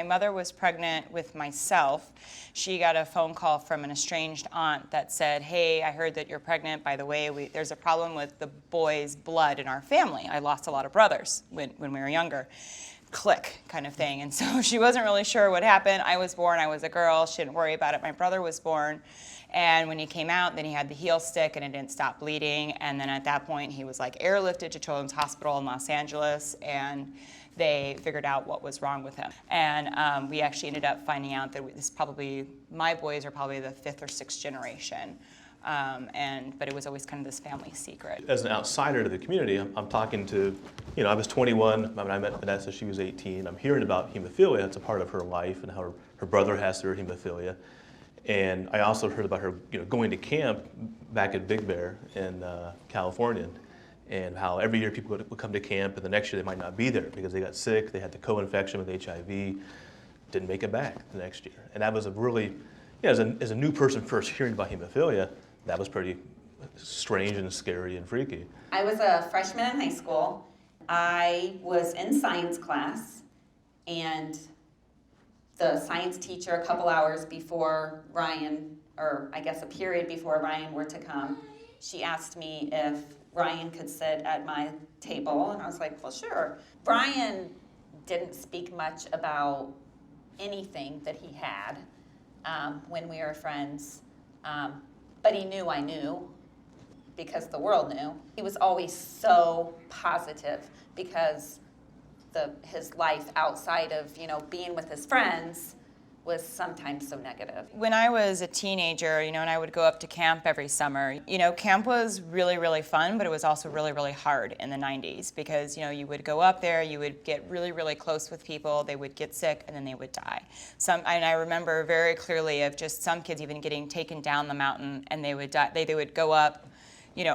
my mother was pregnant with myself, she got a phone call from an estranged aunt that said, hey, I heard that you're pregnant. By the way, there's a problem with the boy's blood in our family. I lost a lot of brothers when we were younger. Click kind of thing. And so she wasn't really sure what happened. I was born, I was a girl. She didn't worry about it. My brother was born. And when he came out, then he had the heel stick and it didn't stop bleeding. And then at that point, he was like airlifted to Children's Hospital in Los Angeles, and they figured out what was wrong with him. And we actually ended up finding out that my boys are probably the 5th or 6th generation. But it was always kind of this family secret. As an outsider to the community, I'm talking to, I was 21 when I met Vanessa, she was 18. I'm hearing about hemophilia, it's a part of her life, and how her brother has their hemophilia. And I also heard about her going to camp back at Big Bear in California, and how every year people would come to camp, and the next year they might not be there because they got sick, they had the co-infection with HIV, didn't make it back the next year. And that was a really, as a new person first hearing about hemophilia, that was pretty strange and scary and freaky. I was a freshman in high school. I was in science class, and the science teacher, a couple hours before Ryan, or I guess a period before Ryan were to come, she asked me if Ryan could sit at my table, and I was like, well, sure. Ryan didn't speak much about anything that he had when we were friends, but he knew I knew because the world knew. He was always so positive because his life outside of being with his friends was sometimes so negative. When I was a teenager, and I would go up to camp every summer, camp was really, really fun, but it was also really, really hard in the 90s because, you would go up there, you would get really, really close with people, they would get sick, and then they would die. And I remember very clearly of just some kids even getting taken down the mountain, and they would die. They would go up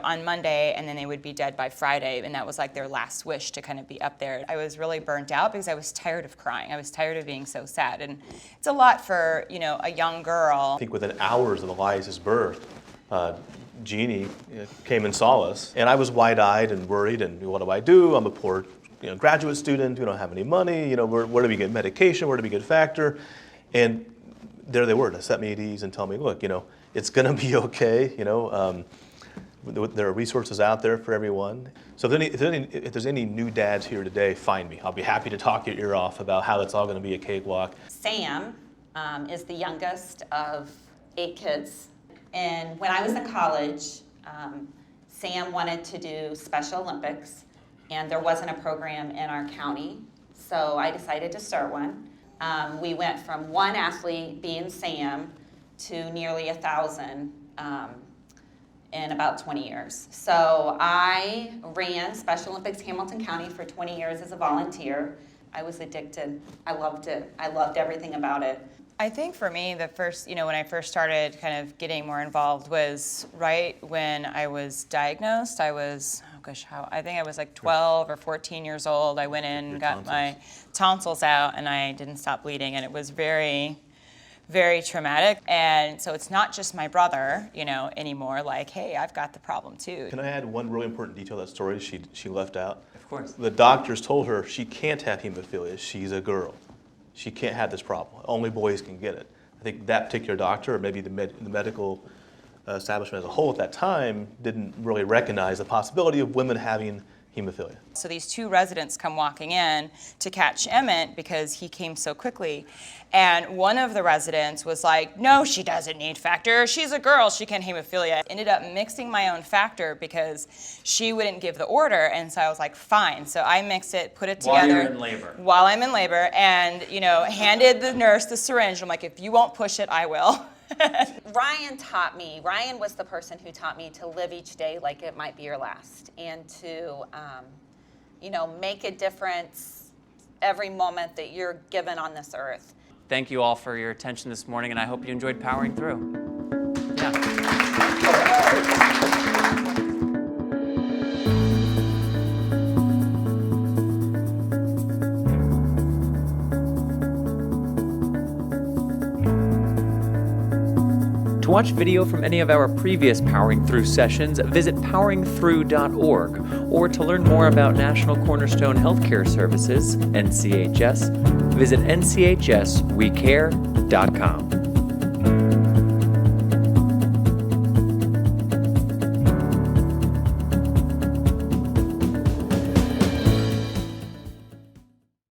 on Monday, and then they would be dead by Friday, and that was like their last wish to kind of be up there. I was really burnt out because I was tired of crying. I was tired of being so sad, and it's a lot for, a young girl. I think within hours of Elias's birth, Jeannie came and saw us, and I was wide-eyed and worried, and what do I do? I'm a poor graduate student, we don't have any money, where do we get medication, where do we get factor? And there they were to set me at ease and tell me, look, it's gonna be okay, there are resources out there for everyone. So if there's any new dads here today, find me. I'll be happy to talk your ear off about how it's all going to be a cakewalk. Sam is the youngest of 8 kids. And when I was in college, Sam wanted to do Special Olympics, and there wasn't a program in our county, so I decided to start one. We went from one athlete, being Sam, to nearly 1,000 in about 20 years. So I ran Special Olympics Hamilton County for 20 years as a volunteer. I was addicted. I loved it. I loved everything about it. I think for me, the first, when I first started kind of getting more involved was right when I was diagnosed. I was, I think I was like 12 or 14 years old. I went in and got my tonsils out, and I didn't stop bleeding, and it was very, very traumatic. And so it's not just my brother, anymore, like, hey, I've got the problem too. Can I add one really important detail of that story she left out? Of course. The doctors told her she can't have hemophilia. She's a girl. She can't have this problem. Only boys can get it. I think that particular doctor, or maybe the medical establishment as a whole at that time, didn't really recognize the possibility of women having hemophilia. So these 2 residents come walking in to catch Emmett because he came so quickly. And one of the residents was like, no, she doesn't need factor. She's a girl, she can hemophilia. Ended up mixing my own factor because she wouldn't give the order. And so I was like, fine. So I mixed it, put it together. While you're in labor. While I'm in labor, and handed the nurse the syringe. I'm like, if you won't push it, I will. Ryan was the person who taught me to live each day like it might be your last, and to, make a difference every moment that you're given on this earth. Thank you all for your attention this morning, and I hope you enjoyed powering through. Yeah. To watch video from any of our previous Powering Through sessions, visit poweringthrough.org, or to learn more about National Cornerstone Healthcare Services, NCHS, visit nchswecare.com.